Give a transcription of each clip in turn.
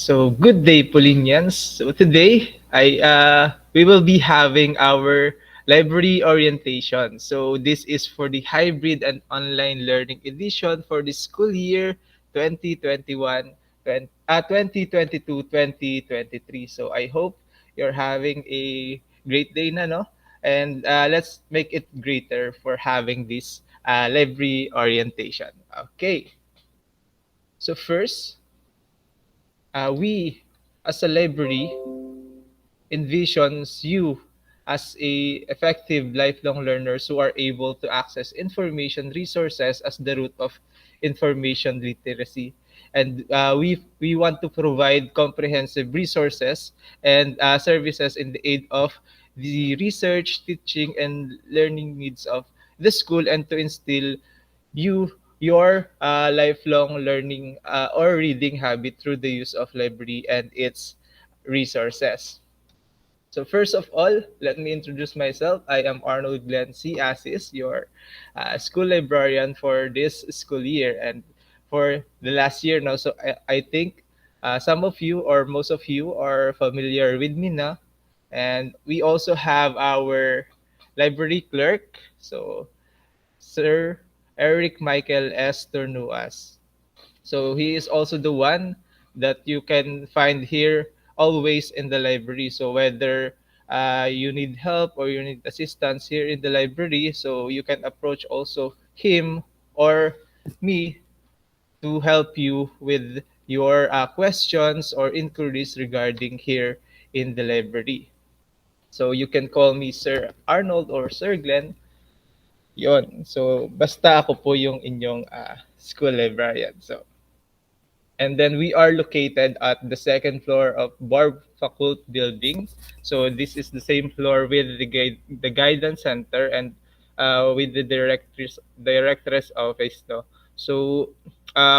So good day, Polinians. So today, we will be having our library orientation. So this is for the hybrid and online learning edition for the school year 2021, 2022-2023. So I hope you're having a great day na, no? And let's make it greater for having this library orientation. Okay. So first, we as a library envisions you as a effective lifelong learners who are able to access information resources as the root of information literacy, and we want to provide comprehensive resources and services in the aid of the research, teaching, and learning needs of the school, and to instill your lifelong learning or reading habit through the use of library and its resources. So first of all, let me introduce myself. I am Arnold Glenn C. Assis, your school librarian for this school year and for the last year now. So I think some of you or most of you are familiar with me now. And we also have our library clerk, so Sir Eric Michael S. Turnuas. So he is also the one that you can find here always in the library. So whether you need help or you need assistance here in the library, so you can approach also him or me to help you with your questions or inquiries regarding here in the library. So you can call me Sir Arnold or Sir Glenn. Yon. So basta ako po yung inyong school librarian. So and then we are located at the second floor of Barb Fakult Building. So this is the same floor with the guidance center and with the director's office. No? So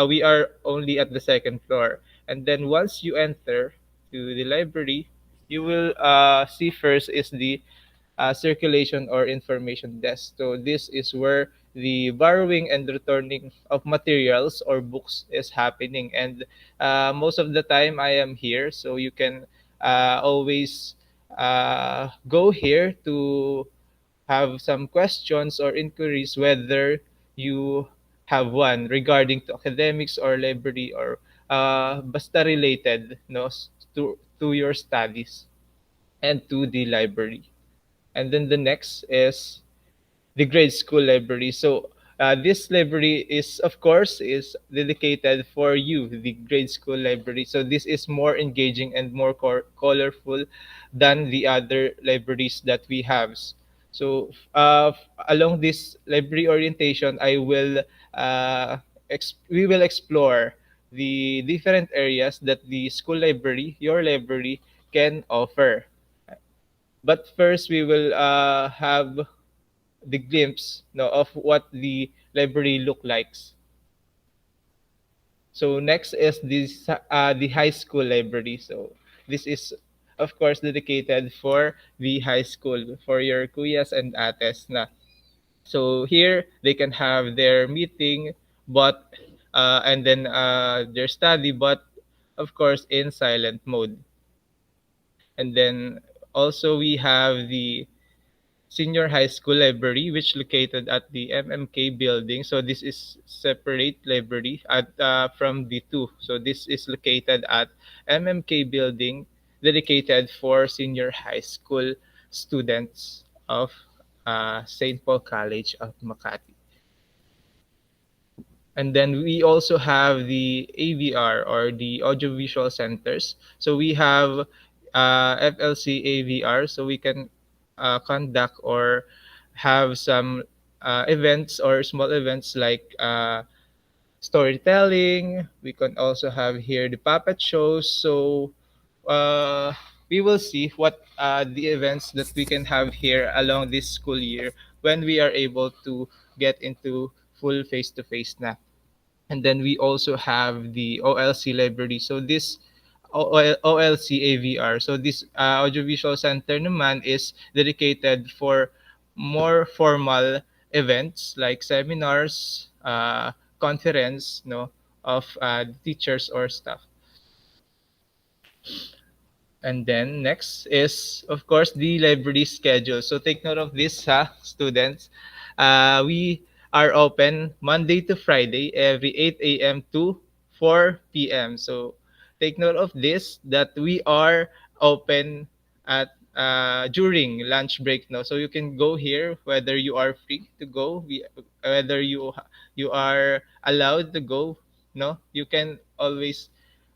we are only at the second floor. And then once you enter to the library, you will see first is the circulation or information desk. So this is where the borrowing and returning of materials or books is happening. And most of the time I am here, so you can always go here to have some questions or inquiries whether you have one regarding to academics or library or basta related no to your studies and to the library. And then the next is the grade school library. So this library is, of course, is dedicated for you, the grade school library. So this is more engaging and more colorful than the other libraries that we have. So along this library orientation, we will explore the different areas that the school library, your library, can offer. But first, we will have the glimpse no, of what the library look likes. So next is the high school library. So this is of course dedicated for the high school for your kuyas and ates na. So here they can have their meeting, but and then their study, but of course in silent mode. And then also we have the senior high school library which located at the MMK building. So this is separate library at from the two. So this is located at MMK building dedicated for senior high school students of St. Paul College of Makati. And then we also have the AVR or the audiovisual centers. So we have FLC AVR, so we can conduct or have some events or small events like storytelling. We can also have here the puppet shows. So uh, we will see what the events that we can have here along this school year when we are able to get into full face-to-face na. And then we also have the OLC library. So this OLC AVR. So this audiovisual center naman is dedicated for more formal events like seminars, conference, no, of teachers or staff. And then next is, of course, the library schedule. So take note of this, ha, students. We are open Monday to Friday, every 8 a.m. to 4 p.m. So take note of this, that we are open at during lunch break now. So you can go here whether you are free to go, whether you are allowed to go. No, you can always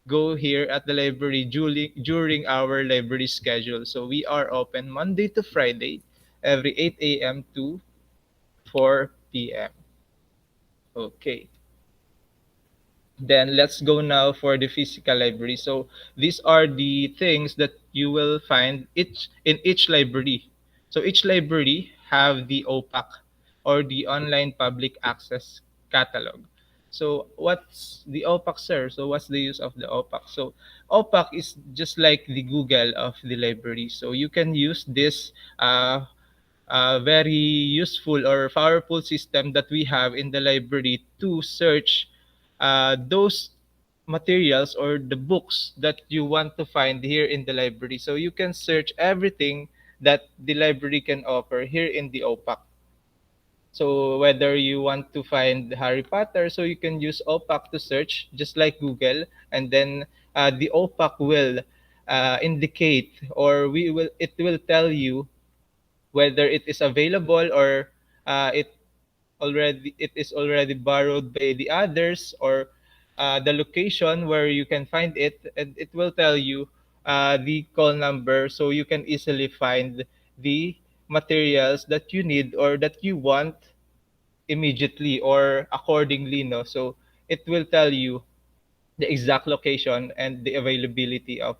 go here at the library during our library schedule. So we are open Monday to Friday, every 8 a.m. to 4 p.m. Okay. Then let's go now for the physical library. So these are the things that you will find each library. So each library have the OPAC, or the online public access catalog. So what's the OPAC, sir? So what's the use of the OPAC? So OPAC is just like the Google of the library. So you can use this very useful or powerful system that we have in the library to search those materials or the books that you want to find here in the library. So you can search everything that the library can offer here in the OPAC. So whether you want to find Harry Potter, so you can use OPAC to search, just like Google, and then the OPAC will indicate, or it will tell you whether it is available, or it is already borrowed by the others, or the location where you can find it, and it will tell you the call number, so you can easily find the materials that you need or that you want immediately or accordingly, no. So it will tell you the exact location and the availability of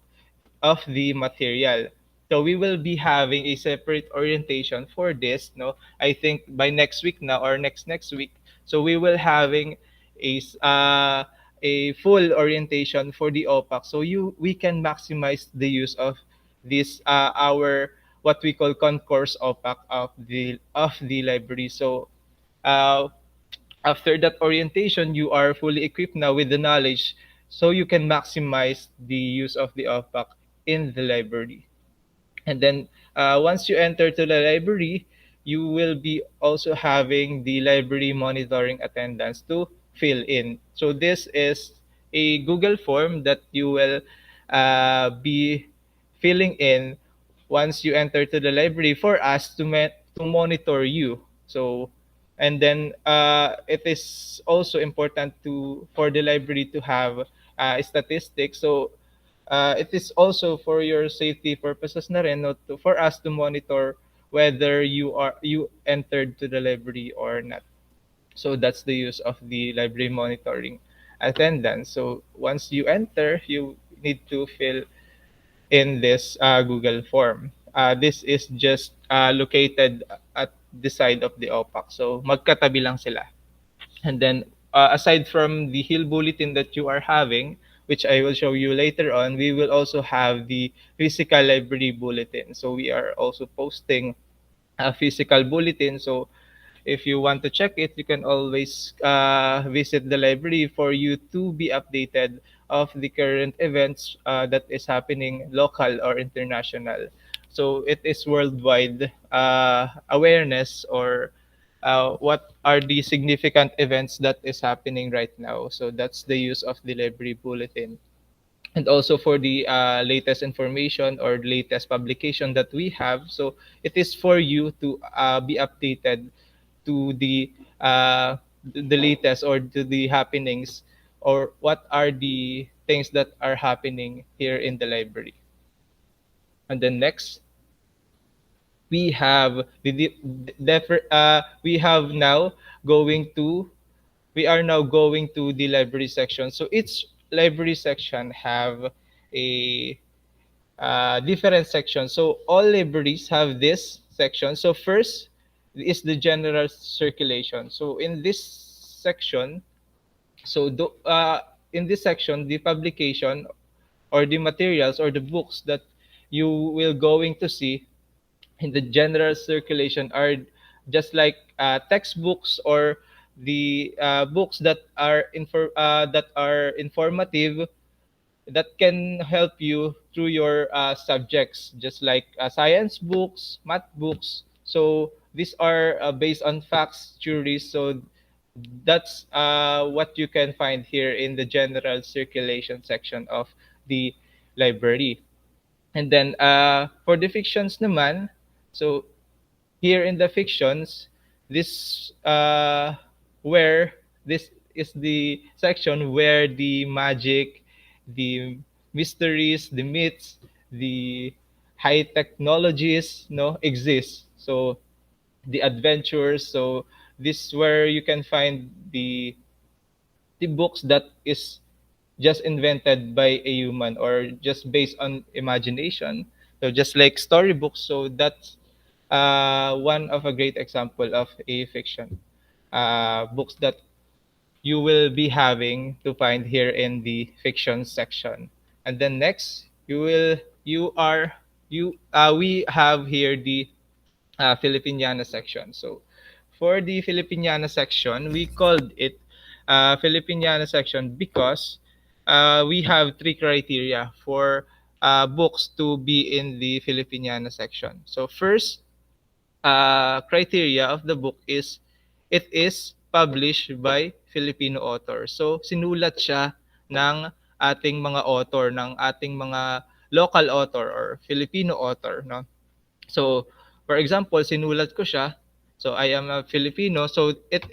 the material. So we will be having a separate orientation for this. No, I think by next week now, or next week. So we will having a full orientation for the OPAC. So we can maximize the use of this our what we call concourse OPAC of the library. So uh, after that orientation, you are fully equipped now with the knowledge, so you can maximize the use of the OPAC in the library. And then once you enter to the library, you will be also having the library monitoring attendance to fill in. So this is a Google form that you will be filling in once you enter to the library for us to monitor you. So and then it is also important to for the library to have statistics. So it is also for your safety purposes na rin, no, for us to monitor whether you entered to the library or not. So that's the use of the library monitoring attendance. So once you enter, you need to fill in this Google form. This is just located at the side of the OPAC. So magkatabi lang sila. And then, aside from the Hill Bulletin that you are having, which I will show you later on, we will also have the physical library bulletin. So we are also posting a physical bulletin. So if you want to check it, you can always visit the library for you to be updated of the current events that is happening local or international. So it is worldwide awareness, or what are the significant events that is happening right now. So that's the use of the library bulletin. And also for the latest information or latest publication that we have. So it is for you to be updated to the latest, or to the happenings, or what are the things that are happening here in the library. And then next, we have we have now going to we are now going to the library section. So each library section have a different section. So all libraries have this section. So first is the general circulation. So in this section, in this section, the publication or the materials or the books that you will going to see in the general circulation are just like textbooks, or the books that are informative, that can help you through your subjects, just like science books, math books. So these are based on facts, theories. So that's what you can find here in the general circulation section of the library. And then for the fictions naman, so here in the fictions, this where this is the section where the magic, the mysteries, the myths, the high technologies no exist. So the adventures. So this is where you can find the books that is just invented by a human or just based on imagination. So just like storybooks. So that's one of a great example of a fiction books that you will be having to find here in the fiction section. And then next, you are you we have here the Filipiniana section. So for the Filipiniana section, we called it Filipiniana section because we have three criteria for books to be in the Filipiniana section. So first, criteria of the book is it is published by Filipino author. So sinulat siya ng ating mga author, ng ating mga local author or Filipino author, no? So for example, sinulat ko siya. So I am a Filipino, so it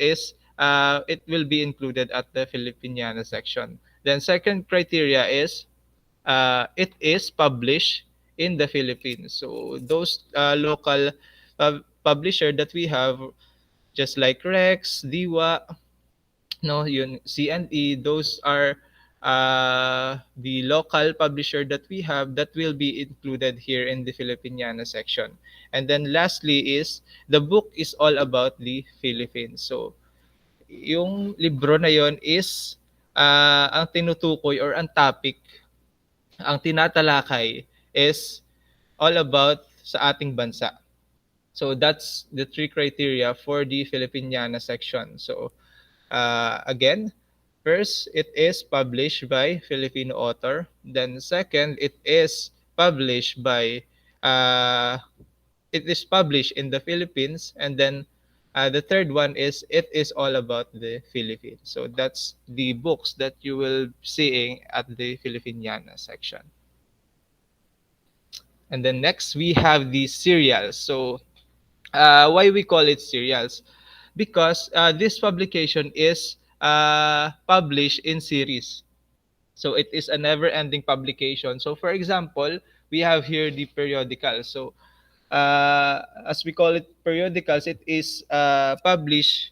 will be included at the Filipiniana section. Then second criteria is it is published in the Philippines. So those local publisher that we have, just like Rex, Diwa, no, yun, C&E, those are the local publisher that we have that will be included here in the Filipiniana section. And then lastly is the book is all about the Philippines. So yung libro na yon is ang tinutukoy or ang topic, ang tinatalakay is all about sa ating bansa. So that's the three criteria for the Filipiniana section. So again, first, it is published by Filipino author. Then second, uh, it is published in the Philippines. And then the third one is it is all about the Philippines. So that's the books that you will seeing at the Filipiniana section. And then next we have the serials. So why we call it serials? Because this publication is published in series. So it is a never-ending publication. So for example, we have here the periodicals. So as we call it periodicals, it is published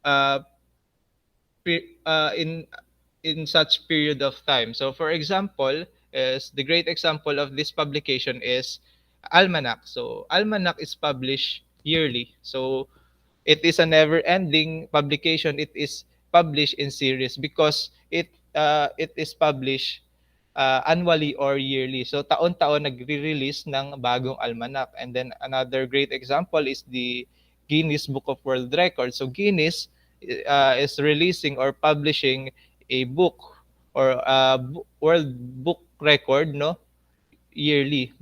uh, in such period of time. So for example, is the great example of this publication is Almanac. So Almanac is published yearly. So it is a never-ending publication. It is published in series because it is published annually or yearly. So taon-taon nagre-release ng bagong almanac. And then another great example is the Guinness Book of World Records. So Guinness is releasing or publishing a book or world book record no yearly.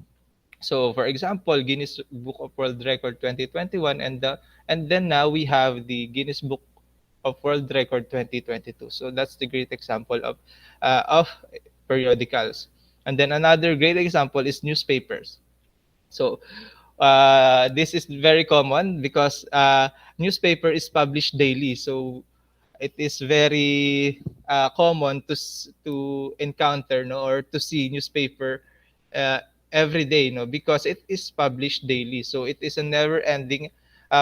So for example, Guinness Book of World Record 2021 and then now we have the Guinness Book of World Record 2022. So that's the great example of periodicals. And then another great example is newspapers. So this is very common because newspaper is published daily. So it is very common to encounter no or to see newspaper uh, every day no because it is published daily. So it is a never ending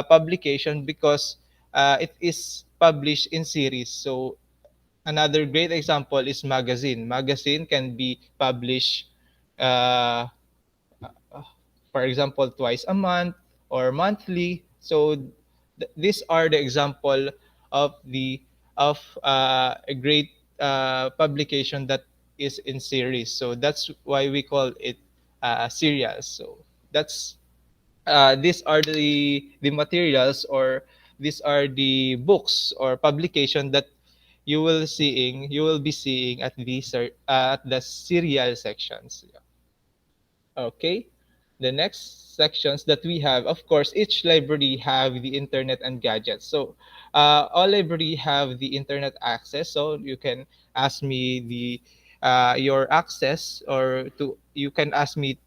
publication because it is published in series. So another great example is magazine can be published uh, for example twice a month or monthly. So these are the example of the of a great publication that is in series. So that's why we call it serials. So that's these are the materials or these are the books or publication that you will be seeing at at the serial sections. Okay. The next sections that we have, of course, each library have the internet and gadgets. So all library have the internet access. So you can ask me the your access, or to you can ask me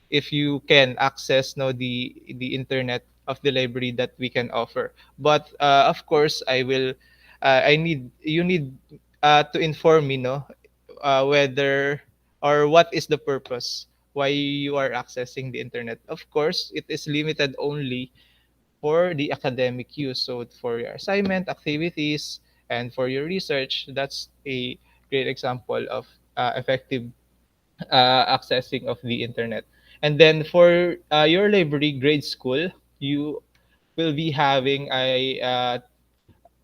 if you can access no the internet of the library that we can offer. But of course, I need you need to inform me, no, whether or what is the purpose why you are accessing the internet. Of course, it is limited only for the academic use. So for your assignment activities and for your research, that's a great example of effective accessing of the internet. And then for your library grade school, you will be having a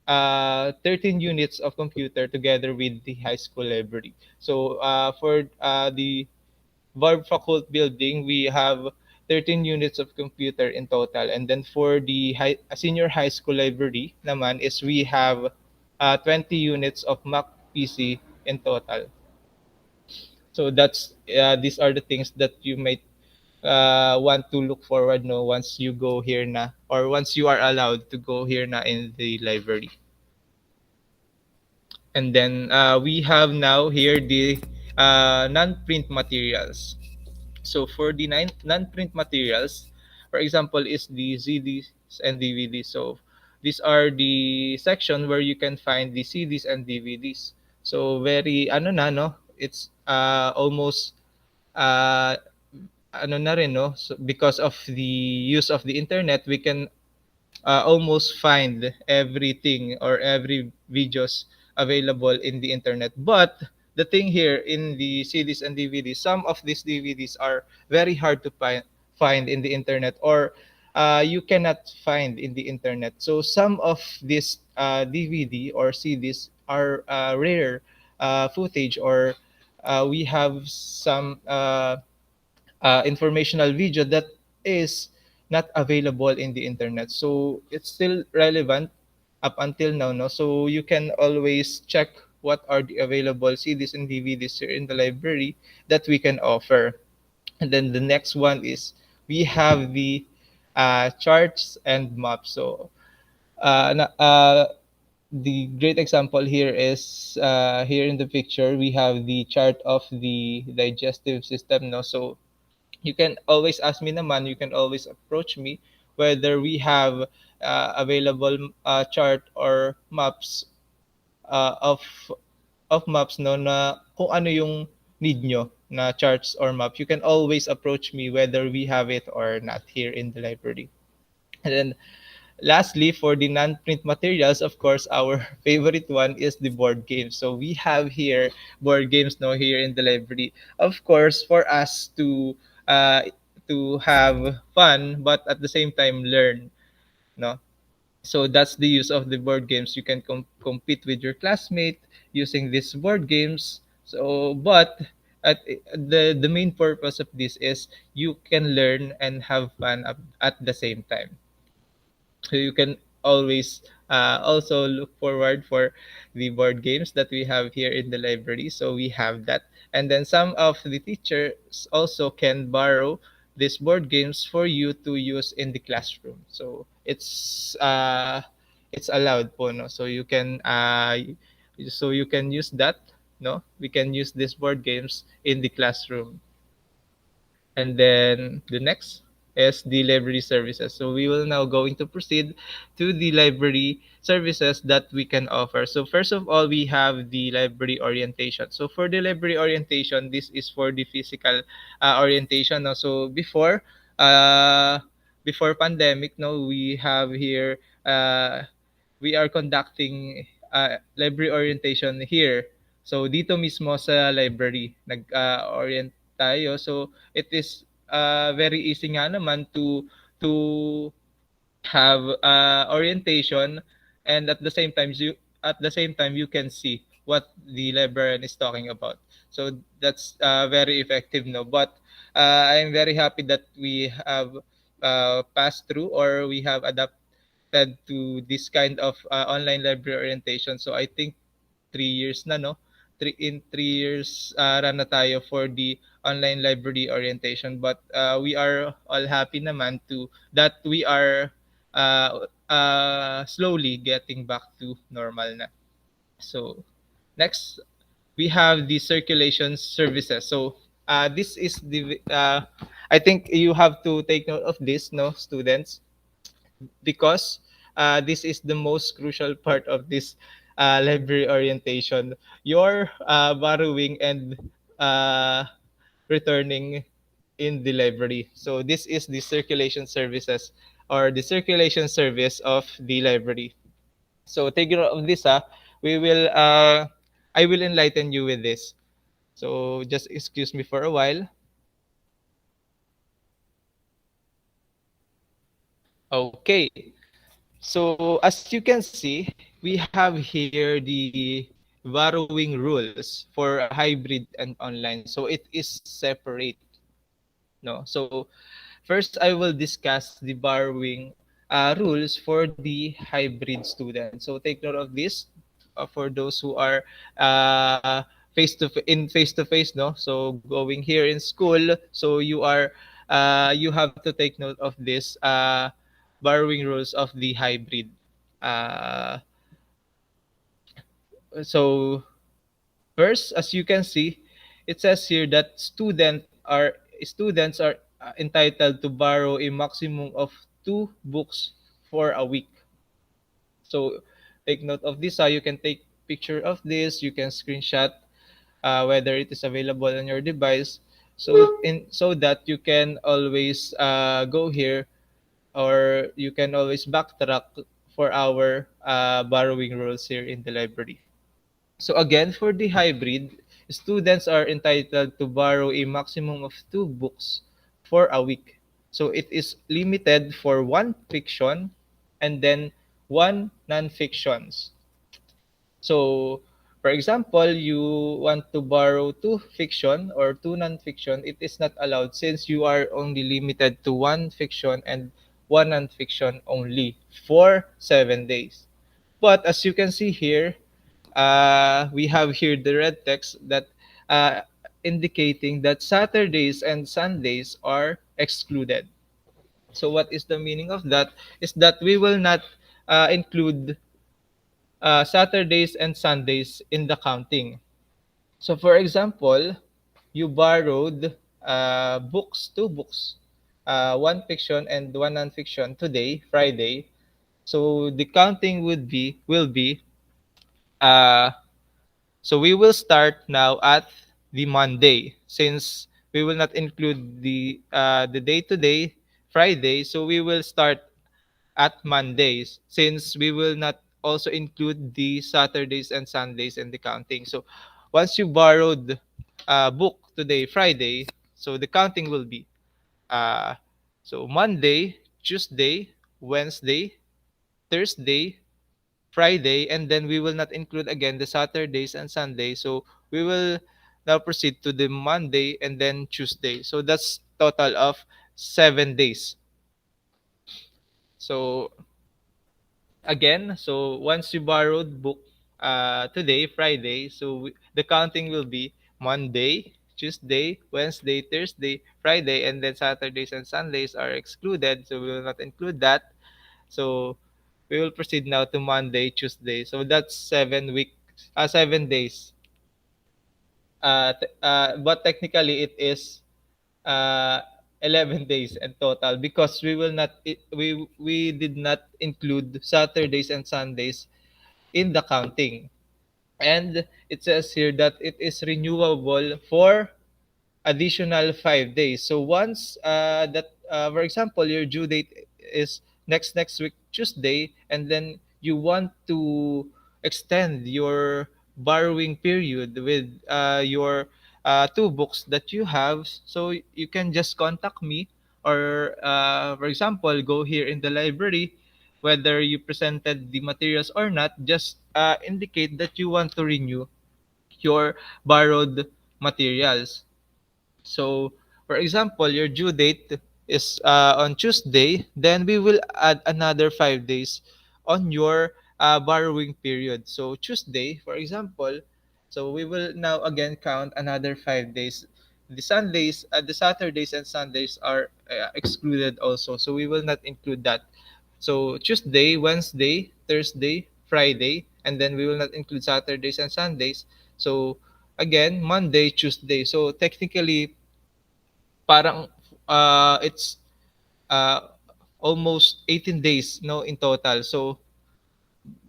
13 units of computer together with the high school library. So for the Barb Fakult building, we have 13 units of computer in total. And then for the senior high school library naman is we have 20 units of Mac PC in total. So that's these are the things that you might want to look forward, no, once you go here na, or once you are allowed to go here na in the library. And then we have now here the non-print materials. So for the non-print materials, for example, is the CDs and DVDs. So these are the section where you can find the CDs and DVDs. So very ano na, no? It's almost uh, ano na rin, no? So because of the use of the internet, we can almost find everything or every videos available in the internet. But the thing here in the CDs and DVDs, some of these DVDs are very hard to find in the internet, or you cannot find in the internet. So some of these DVD or CDs are rare footage, or we have some informational video that is not available in the internet. So it's still relevant up until now, no? So you can always check what are the available CDs and DVDs here in the library that we can offer. And then the next one is we have the charts and maps. So the great example here is here in the picture we have the chart of the digestive system, no? So you can always ask me naman, you can always approach me whether we have available chart or maps of maps, no, na kung ano yung need nyo na charts or map. You can always approach me whether we have it or not here in the library. And then lastly, for the non-print materials, of course, our favorite one is the board games. So we have here board games, no, here in the library. Of course, for us to have fun, but at the same time learn, no. So that's the use of the board games. You can compete with your classmate using these board games. So, but the main purpose of this is you can learn and have fun at the same time. So you can always also look forward for the board games that we have here in the library. So we have that. And then some of the teachers also can borrow these board games for you to use in the classroom. So it's allowed po, no? So you can use that, no? We can use these board games in the classroom. And then the next is the library services. So we will now going to proceed to the library services that we can offer. So first of all, we have the library orientation. So for the library orientation, this is for the physical orientation. No? So before pandemic, no, we have here we are conducting library orientation here. So dito mismo sa library nag-orient tayo. So it is very easy nga naman to have orientation, and at the same time you can see what the librarian is talking about. So that's very effective, no. But I'm very happy that we have passed through, or we have adapted to this kind of online library orientation. So I think 3 years na, no? 3 years run na tayo for the online library orientation. But we are all happy naman to that we are slowly getting back to normal na. So next, we have the circulation services. So this is the I think you have to take note of this, no, students, because this is the most crucial part of this library orientation. Your borrowing and uh, returning in the library. So this is the circulation services or the circulation service of the library. So take note of this. We will I will enlighten you with this. So just excuse me for a while. Okay. So as you can see, we have here the borrowing rules for hybrid and online. So it is separate, no? So first, I will discuss the borrowing rules for the hybrid student. So take note of this for those who are uh, face to face, no. So going here in school, so you have to take note of this borrowing rules of the hybrid. Uh, so first, as you can see, it says here that students are entitled to borrow a maximum of 2 books for a week. So take note of this. You can take picture of this. You can screenshot whether it is available on your device. So that you can always go here, or you can always backtrack for our borrowing rules here in the library. So again, for the hybrid, students are entitled to borrow a maximum of 2 books for a week. So it is limited for one fiction and then one non-fictions. So, for example, you want to borrow 2 fiction or 2 non-fiction, it is not allowed since you are only limited to one fiction and one non-fiction only for 7 days. But as you can see here, we have here the red text that uh, indicating that Saturdays and Sundays are excluded. So what is the meaning of that? Is that we will not include Saturdays and Sundays in the counting. So for example, you borrowed 2 books, one fiction and one non-fiction today, Friday. So the counting will be uh, so we will start now at the Monday since we will not include the day to day Friday. So we will start at Mondays since we will not also include the Saturdays and Sundays in the counting. So once you borrowed a book today, Friday, so the counting will be uh, so Monday, Tuesday, Wednesday, Thursday, Friday, and then we will not include again the Saturdays and Sundays. So we will now proceed to the Monday and then Tuesday. So that's total of 7 days. So again, so once you borrowed book today, Friday, so the counting will be Monday, Tuesday, Wednesday, Thursday, Friday, and then Saturdays and Sundays are excluded. So we will not include that. So we will proceed now to Monday, Tuesday. So that's 7 days. But technically it is uh, 11 days in total because we did not include Saturdays and Sundays in the counting. And it says here that it is renewable for additional 5 days. So once for example, your due date is next week Tuesday, and then you want to extend your borrowing period with your 2 books that you have, so you can just contact me, or for example, go here in the library. Whether you presented the materials or not, just indicate that you want to renew your borrowed materials. So, for example, your due date is on Tuesday, then we will add another 5 days on your borrowing period. So Tuesday, for example, so we will now again count another 5 days. The Saturdays and Sundays are excluded also. So we will not include that. So Tuesday, Wednesday, Thursday, Friday, and then we will not include Saturdays and Sundays. So again, Monday, Tuesday. So technically, parang it's uh, almost 18 days no in total. So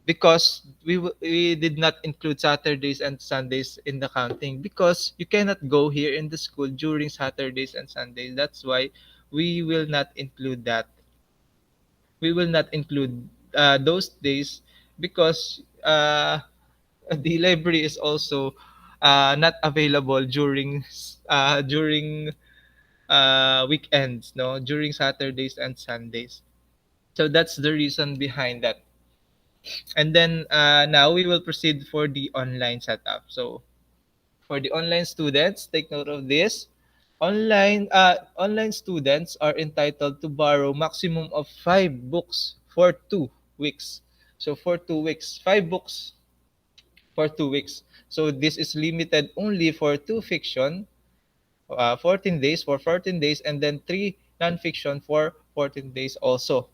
because we did not include Saturdays and Sundays in the counting because you cannot go here in the school during Saturdays and Sundays. That's why we will not include that. We will not include those days because the library is also not available during weekends, no, during Saturdays and Sundays. So that's the reason behind that. And then now we will proceed for the online setup. So for the online students, take note of this. Online students are entitled to borrow maximum of 5 books for 2 weeks. So for 2 weeks, 5 books for 2 weeks. So this is limited only for two fiction, 14 days for 14 days, and then three non-fiction for 14 days also.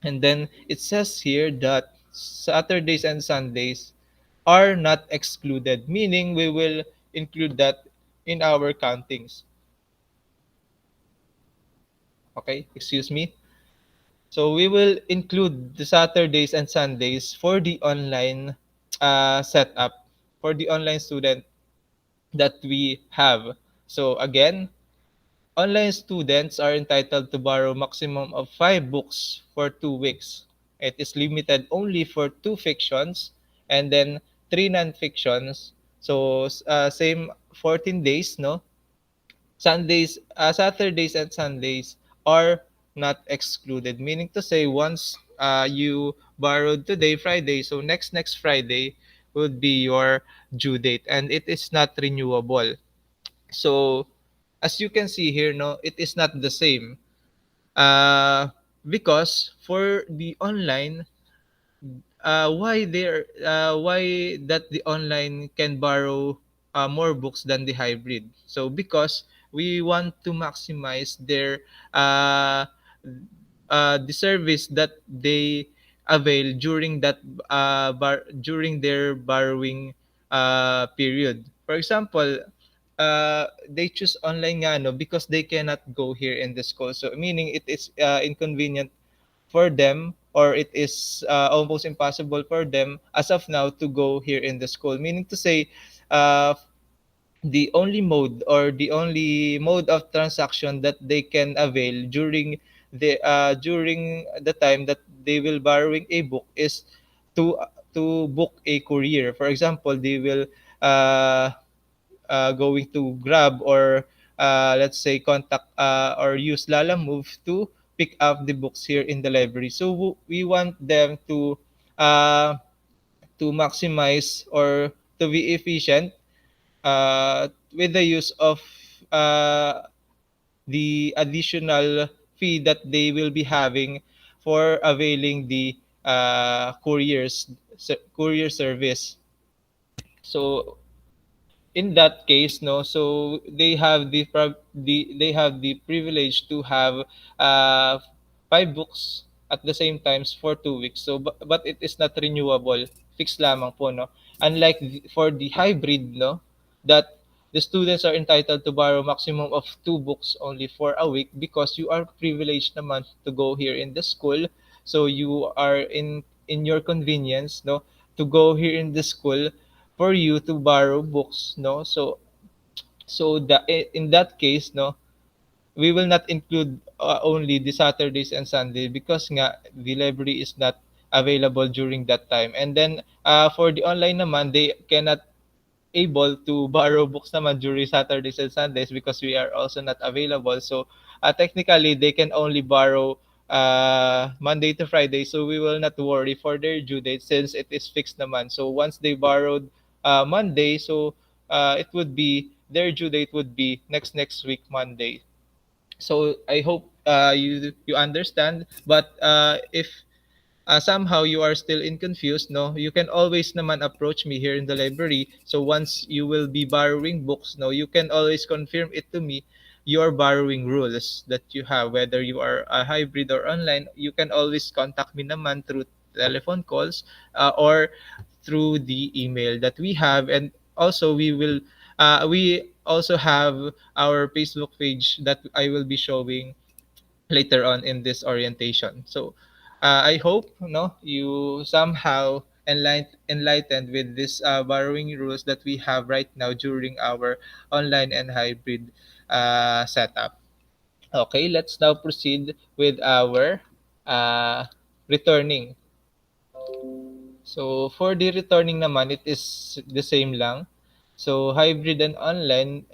And then it says here that Saturdays and Sundays are not excluded, meaning we will include that in our countings. Okay, excuse me. So we will include the Saturdays and Sundays for the online setup for the online student that we have. So again, online students are entitled to borrow maximum of 5 books for 2 weeks. It is limited only for two fictions and then three non-fictions. So same 14 days, no? Saturdays and Sundays are not excluded. Meaning to say, once you borrowed today, Friday, so next Friday would be your due date, and it is not renewable. So as you can see here, no, it is not the same. Uh, because for the online, why that the online can borrow more books than the hybrid? So because we want to maximize their uh, the service that they avail during during their borrowing period. For example, they choose online nga, no, because they cannot go here in the school. So meaning it is inconvenient for them, or it is almost impossible for them as of now to go here in the school. Meaning to say, uh, the only mode or the only mode of transaction that they can avail during the time that they will borrowing a book is to book a courier. For example, they will uh, going to grab or let's say contact or use Lala Move to pick up the books here in the library. So we want them uh, to maximize or to be efficient with the use of uh, the additional fee that they will be having for availing the courier service. So in that case, no, so they have they have the privilege to have uh 5 books at the same times for 2 weeks. So but it is not renewable, fixed lamang po, no, unlike for the hybrid, no, that the students are entitled to borrow maximum of 2 books only for a week because you are privileged naman to go here in the school. So you are in your convenience, no, to go here in the school for you to borrow books, no. So in that case, no, we will not include only the Saturdays and Sunday because nga the library is not available during that time. And then for the online naman, they cannot able to borrow books naman during Saturdays and Sundays because we are also not available. So technically, they can only borrow Monday to Friday. So we will not worry for their due date since it is fixed naman. So once they borrowed Monday, so it would be their due date would be next week Monday. So I hope you understand. But if somehow you are still in confused, no, you can always naman approach me here in the library. So once you will be borrowing books, no, you can always confirm it to me, your borrowing rules that you have, whether you are a hybrid or online. You can always contact me naman through telephone calls, or through the email that we have. And also we also have our Facebook page that I will be showing later on in this orientation. So I hope, no, you somehow enlightened with this borrowing rules that we have right now during our online and hybrid setup. Okay, let's now proceed with our uh, returning. So for the returning naman, it is the same lang. So hybrid and online,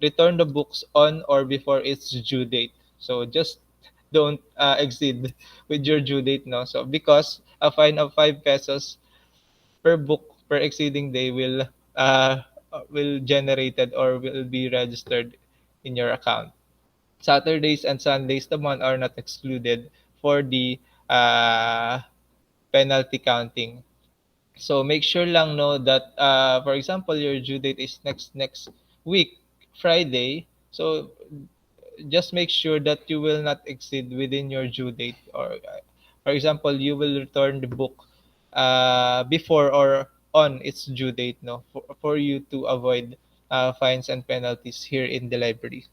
return the books on or before its due date. So just don't exceed with your due date, no. So because a fine of 5 pesos per book per exceeding day will generated or will be registered in your account. Saturdays and Sundays naman are not excluded for the uh, penalty counting. So make sure lang, no, that for example your due date is next week Friday. So just make sure that you will not exceed within your due date, or for example you will return the book before or on its due date, no, for you to avoid fines and penalties here in the library.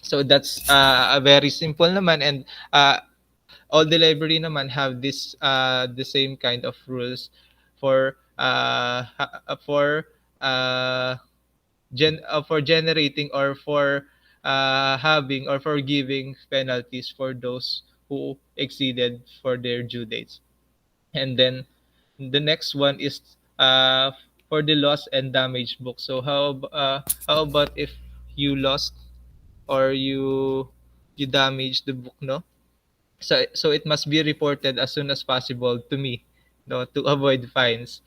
So that's a very simple naman, and all the library naman have this the same kind of rules for generating or for having or for giving penalties for those who exceeded for their due dates. And then the next one is for the loss and damage book. So how about if you lost or you damaged the book, no? So it must be reported as soon as possible to me, no, to avoid fines.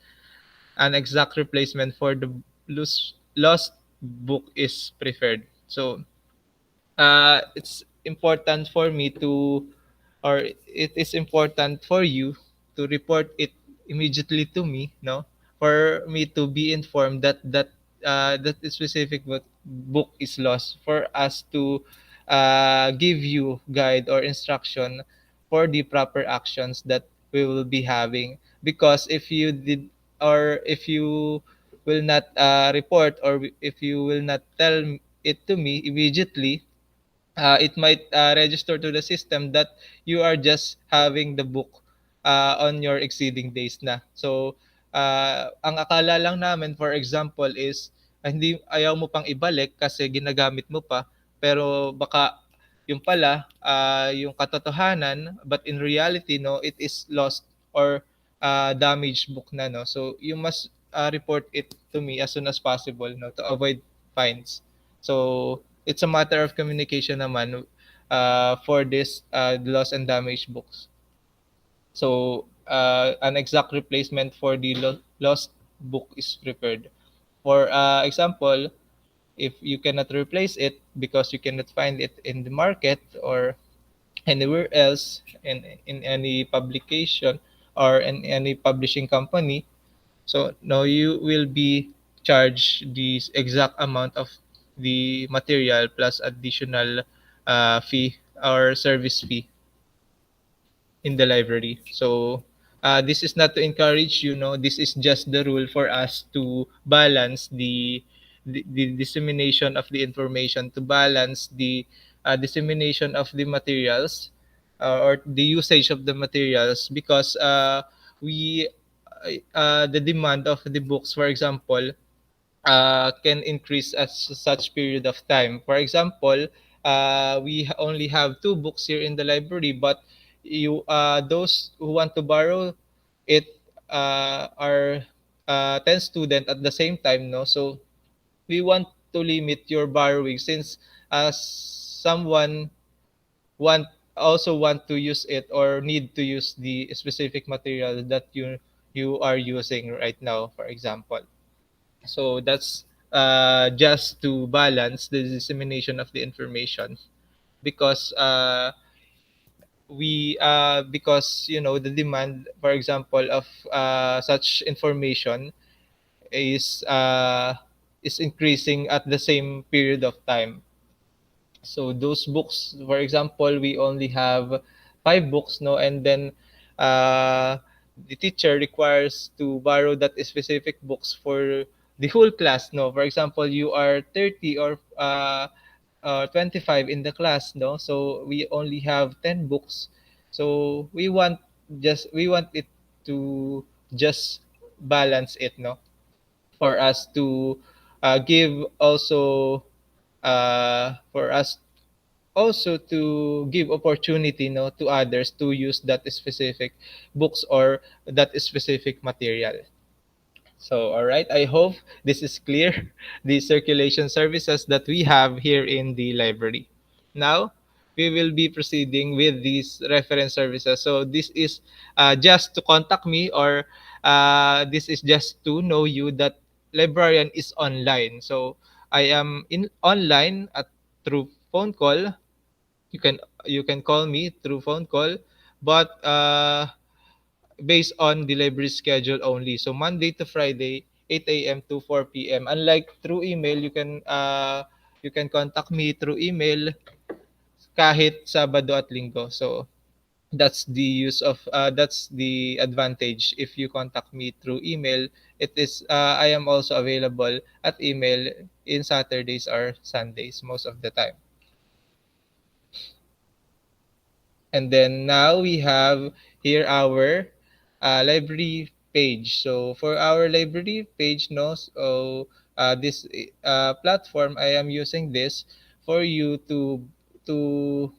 An exact replacement for the lost book is preferred. So it's important for me to, or it is important for you to report it immediately to me, no, for me to be informed that the specific book is lost, for us to give you guide or instruction for the proper actions that we will be having. Because if you did, or if you will not report, or if you will not tell it to me immediately, it might register to the system that you are just having the book on your exceeding days na. So, ang akala lang namin, for example, is hindi ayaw mo pang ibalik kasi ginagamit mo pa, pero baka yung pala yung katotohanan, but in reality, no, it is lost or damaged book na, no. So you must report it to me as soon as possible, no, to avoid fines. So it's a matter of communication naman for this loss and damage books. So an exact replacement for the lost book is prepared. For example, if you cannot replace it because you cannot find it in the market or anywhere else in any publication or in any publishing company, so now you will be charged the exact amount of the material plus additional fee or service fee in the library. So this is not to encourage you, no. This is just the rule for us to balance the dissemination of the information, to balance the dissemination of the materials, or the usage of the materials, because we the demand of the books, for example, can increase at such period of time. For example, we only have two books here in the library, but you those who want to borrow it are 10 student at the same time, no. So we want to limit your borrowing, since someone want want to use it or need to use the specific material that you are using right now, for example. So that's just to balance the dissemination of the information, because we because the demand, for example, of such information is uh, is increasing at the same period of time. So those books, for example, we only have 5 books, no, and then uh, the teacher requires to borrow that specific books for the whole class, no. For example, you are 30 or 25 in the class, no, so we only have 10 books. So we want it to just balance it, no, for us to give also for us also to give opportunity, no, to others to use that specific books or that specific material. So all right, I hope this is clear, the circulation services that we have here in the library. Now we will be proceeding with these reference services. So this is just to contact me, or this is just to know you that librarian is online. So I am in online at through phone call. You can call me through phone call, but based on delivery schedule only. So Monday to Friday, 8 a.m. to 4 p.m. Unlike through email, you can contact me through email kahit Sabado at Linggo. So that's the advantage. If you contact me through email, it is I am also available at email in Saturdays or Sundays most of the time. And then now we have here our library page. So for our library page, no, so this platform, I am using this for you to to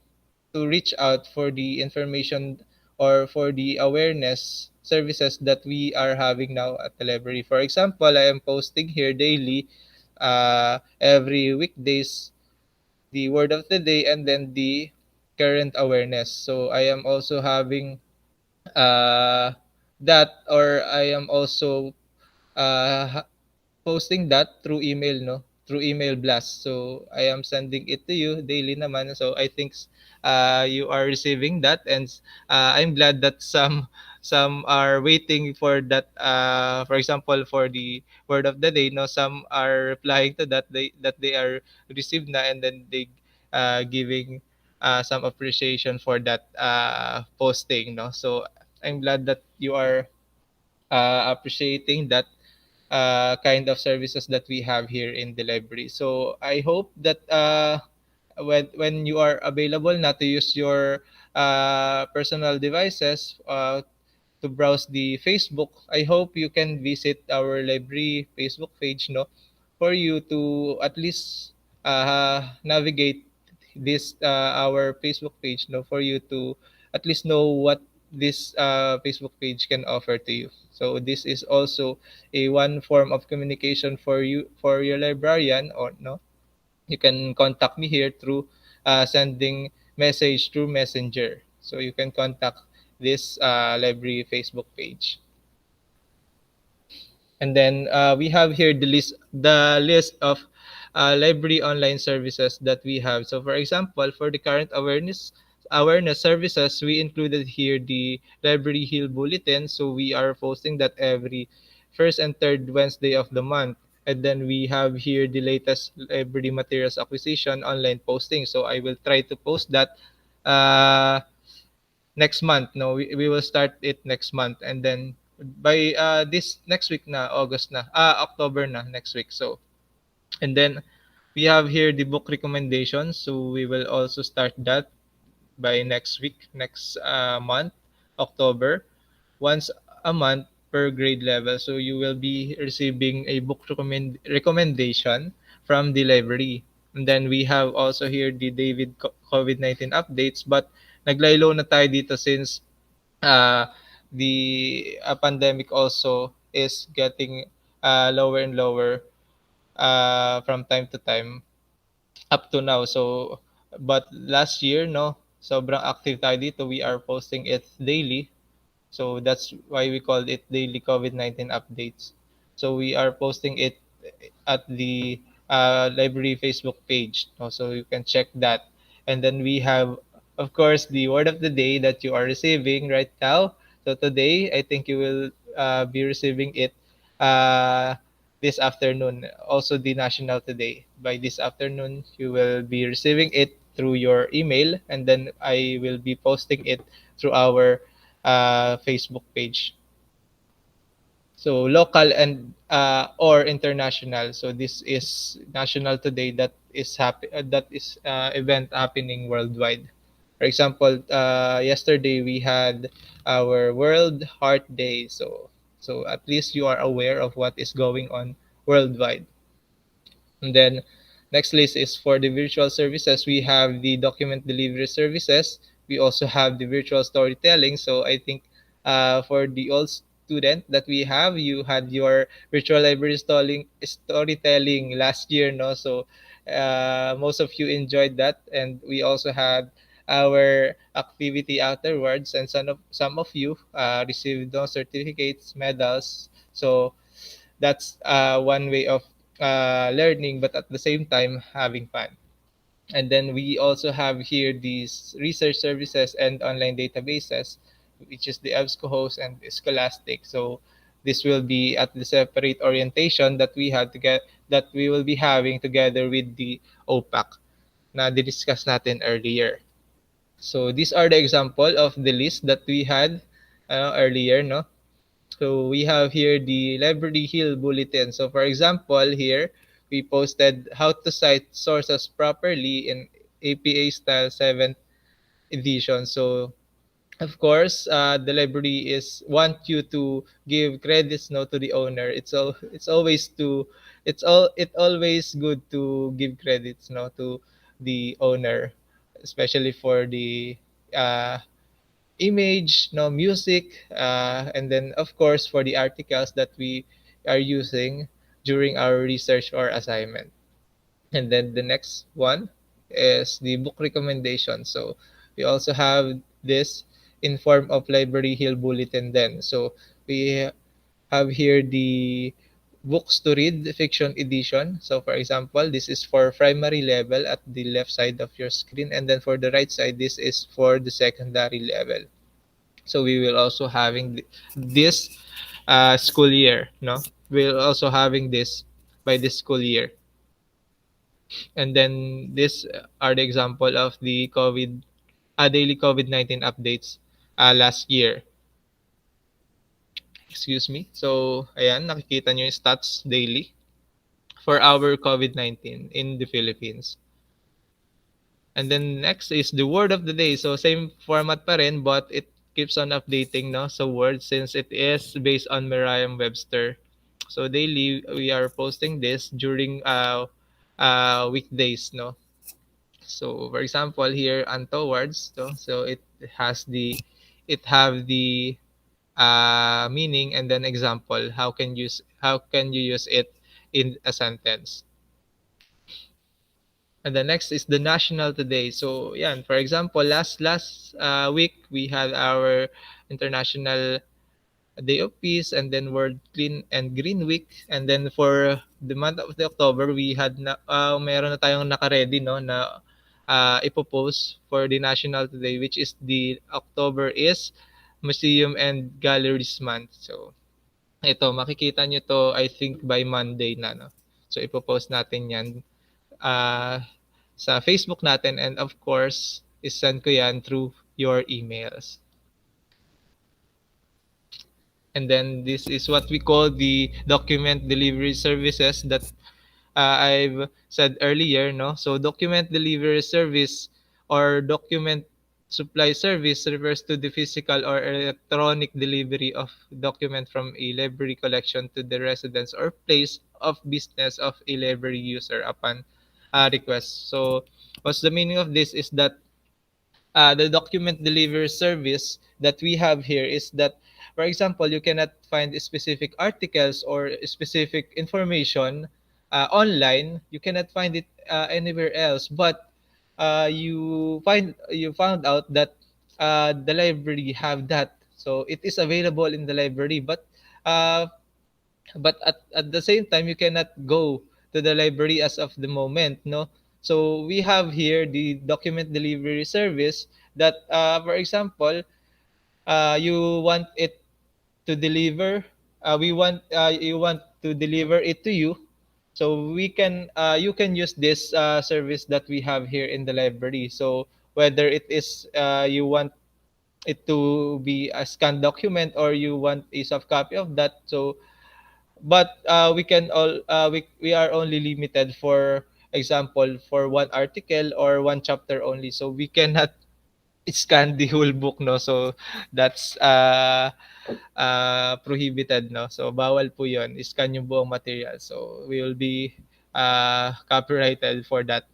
reach out for the information or for the awareness services that we are having now at the library. For example, I am posting here daily, every weekdays, the word of the day, and then the current awareness. So I am also having uh, that, or I am also uh, posting that through email, no, through email blast. So I am sending it to you daily naman. So I think you are receiving that, and I'm glad that some are waiting for that. For example, for the word of the day, no, some are replying to that, they are received na, and then they giving some appreciation for that posting, no. So I'm glad that you are appreciating that kind of services that we have here in the library. So I hope that when you are available not to use your personal devices to browse the Facebook, I hope you can visit our library Facebook page, no, for you to at least navigate this our Facebook page, no, for you to at least know what this Facebook page can offer to you. So this is also a one form of communication for you, for your librarian, or no, you can contact me here through sending message through messenger. So you can contact this library Facebook page. And then we have here the list of library online services that we have. So for example, for the current awareness services, we included here the Library Hill Bulletin. So we are posting that every first and third Wednesday of the month. And then we have here the latest library materials acquisition online posting. So I will try to post that uh, next month. No, we will start it next month, and then by this next week na, August na, October na next week. So and then we have here the book recommendations, so we will also start that by next week, next month, October, once a month per grade level. So you will be receiving a book recommendation from the library. And then we have also here the David COVID-19 updates, but naglaylo na tayo dito since uh, the pandemic also is getting lower and lower from time to time up to now. So, but last year, no, sobrang active tayo dito. We are posting it daily. So that's why we called it daily COVID-19 updates. So we are posting it at the library Facebook page. No? So you can check that. And then we have of course, the word of the day that you are receiving right now. So today, I think you will be receiving it uh, this afternoon. Also, the national today. By this afternoon, you will be receiving it through your email, and then I will be posting it through our Facebook page. So local and or international. So this is national today that is event happening worldwide. For example, yesterday we had our World Heart Day. So at least you are aware of what is going on worldwide. And then next list is for the virtual services. We have the document delivery services. We also have the virtual storytelling. So I think for the old student that we have, you had your virtual library storytelling last year, no? So most of you enjoyed that, and we also had our activity afterwards, and some of you received those certificates, medals. So that's one way of learning, but at the same time having fun. And then we also have here these research services and online databases, which is the EBSCO and Scholastic. So this will be at the separate orientation that we had to get that we will be having together with the OPAC na discuss natin earlier. So these are the example of the list that we had earlier, no? So we have here the Library Hill Bulletin. So for example, here we posted how to cite sources properly in APA style 7th edition. So of course, the library is want you to give credits no to the owner. It's always good to give credits no to the owner, especially for the uh, image, no music, and then of course for the articles that we are using during our research or assignment. And then the next one is the book recommendation. So we also have this in form of Library Hill Bulletin then. So we have here the books to read fiction edition. So for example, this is for primary level at the left side of your screen, and then for the right side, this is for the secondary level. So we will also having this school year, no? We're also having this by this school year. And then this are the example of the daily COVID-19 updates last year. Excuse me. So, ayan, nakikita nyo yung stats daily for our COVID-19 in the Philippines. And then next is the word of the day. So same format pa rin, but it keeps on updating no so words since it is based on Merriam-Webster. So daily we are posting this during weekdays no. So for example here and towards so it have the meaning and then example how can you use it in a sentence. And the next is the national today. So, yeah, for example, last week we had our International Day of Peace and then World Clean and Green Week. And then for the month of the October, we had meron na tayong naka-ready no na ipopost for the national today, which is the October is Museum and Galleries Month. So ito makikita nyo to I think by Monday na no. So ipopost natin 'yan ah, sa Facebook natin, and of course, isend ko yan through your emails. And then this is what we call the document delivery services that I've said earlier, no? So document delivery service or document supply service refers to the physical or electronic delivery of document from a library collection to the residence or place of business of a library user upon request. So what's the meaning of this is that the document delivery service that we have here is that, for example, you cannot find specific articles or specific information online. You cannot find it anywhere else, but you found out that the library have that, so it is available in the library. Uh, but at the same time, you cannot go to the library as of the moment, no. So we have here the document delivery service that, for example, you want it to deliver. We want You want to deliver it to you. So you can use this service that we have here in the library. So whether it is you want it to be a scanned document or you want a soft copy of that. So but we are only limited, for example, for one article or one chapter only, so we cannot scan the whole book, no. So that's prohibited, no. So bawal po yon, scan yung buong material, so we will be copyrighted for that.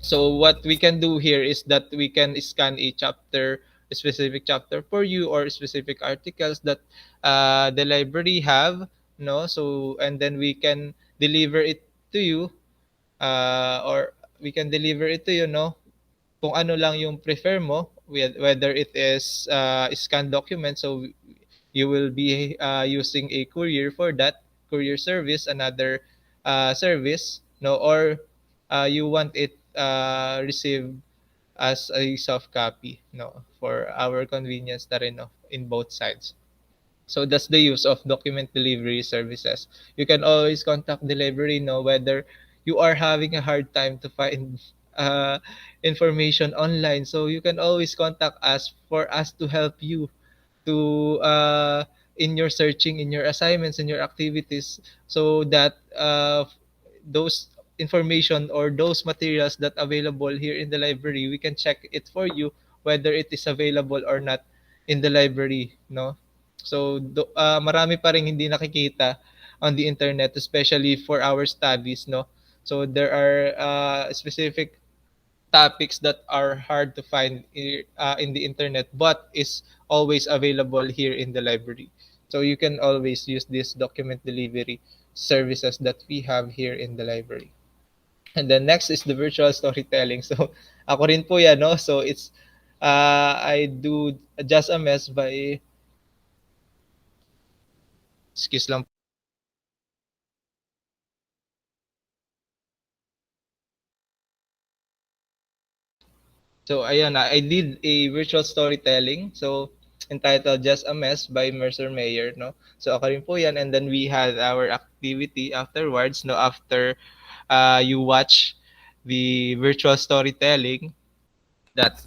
So what we can do here is that we can scan a specific chapter for you, or specific articles that the library have, no. So and then we can deliver it to you, or we can deliver it to you, no, kung ano lang yung prefer mo, whether it is scanned document. So you will be using a courier for that, courier service, another service, no, or you want it received as a soft copy, no, for our convenience na rin, no, in both sides. So that's the use of document delivery services. You can always contact the library, no, whether you are having a hard time to find uh, information online. So you can always contact us for us to help you to in your searching, in your assignments, in your activities, so that those information or those materials that available here in the library, we can check it for you whether it is available or not in the library, no. So marami pa ring hindi nakikita on the internet, especially for our studies, no. So there are specific topics that are hard to find in the internet, but is always available here in the library. So you can always use this document delivery services that we have here in the library. And then next is the virtual storytelling. So ako rin po yan, no? So it's I do Just a Mess by, excuse lang. So ayun, I did a virtual storytelling. So entitled Just a Mess by Mercer Mayer, no. So ako rin po 'yan, and then we had our activity afterwards, no, after you watch the virtual storytelling that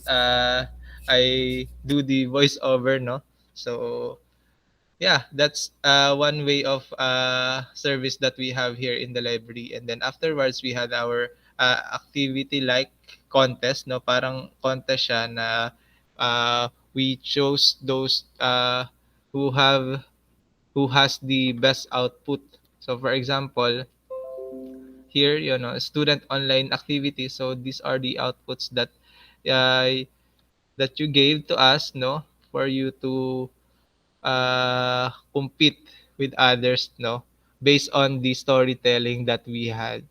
I do the voiceover, no. So yeah, that's one way of service that we have here in the library. And then afterwards we had our activity like contest, no, parang contest siya na we chose those who have who has the best output. So for example, here, you know, student online activity. So these are the outputs uh, that you gave to us, no, for you to compete with others, no, based on the storytelling that we had.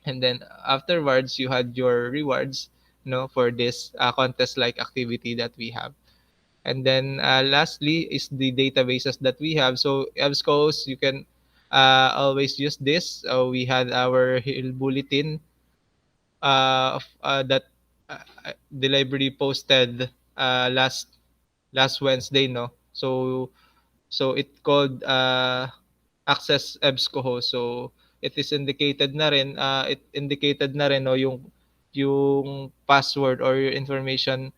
And then afterwards you had your rewards, no, for this contest like activity that we have. And then lastly is the databases that we have. So EBSCOs, you can always use this. We had our Hill Bulletin that the library posted last Wednesday, no. So it called access EBSCO. So it indicated na rin, no, yung password or your information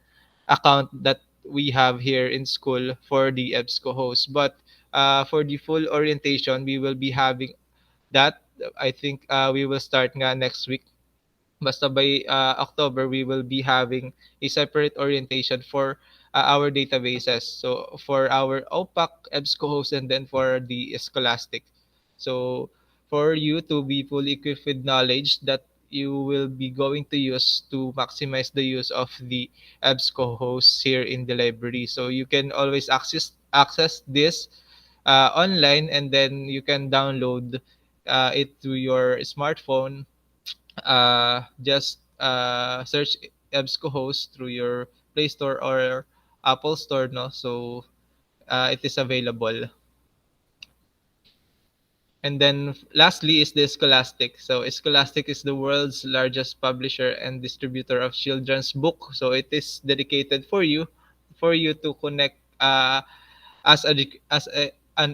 account that we have here in school for the EBSCO host. But for the full orientation, we will be having that. I think we will start nga next week. Basta by October, we will be having a separate orientation for our databases. So for our OPAC, EBSCO host, and then for the Scholastic. So for you to be fully equipped with knowledge that you will be going to use to maximize the use of the EBSCO hosts here in the library. So you can always access this online, and then you can download it to your smartphone. Just search EBSCO host through your Play Store or Apple Store, no. So it is available. And then lastly is the Scholastic. So Scholastic is the world's largest publisher and distributor of children's book. So it is dedicated for you to connect an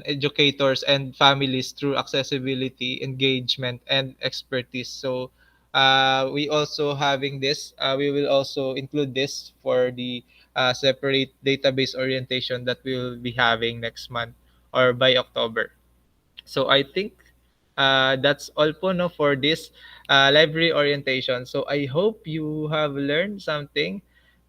educators and families through accessibility, engagement, and expertise. So we also having this. We will also include this for the separate database orientation that we will be having next month or by October. So I think that's all po no for this library orientation. So I hope you have learned something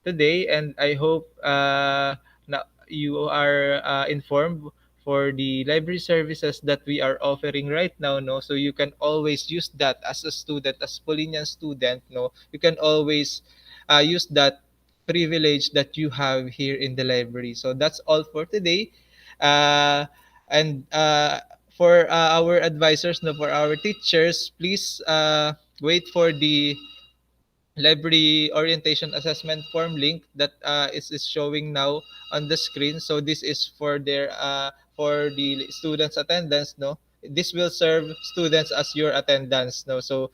today, and I hope na you are informed for the library services that we are offering right now, no, so you can always use that as a student, as Polinian student, no, you can always use that privilege that you have here in the library. So that's all for today. uh, and For our advisors, no, for our teachers, please wait for the library orientation assessment form link that is showing now on the screen. So this is for the students attendance, no, this will serve students as your attendance, no, so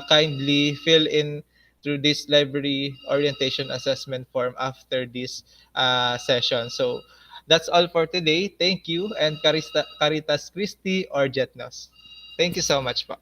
kindly fill in through this library orientation assessment form after this session. So that's all for today. Thank you, and Caritas Christi or Jetnos. Thank you so much po.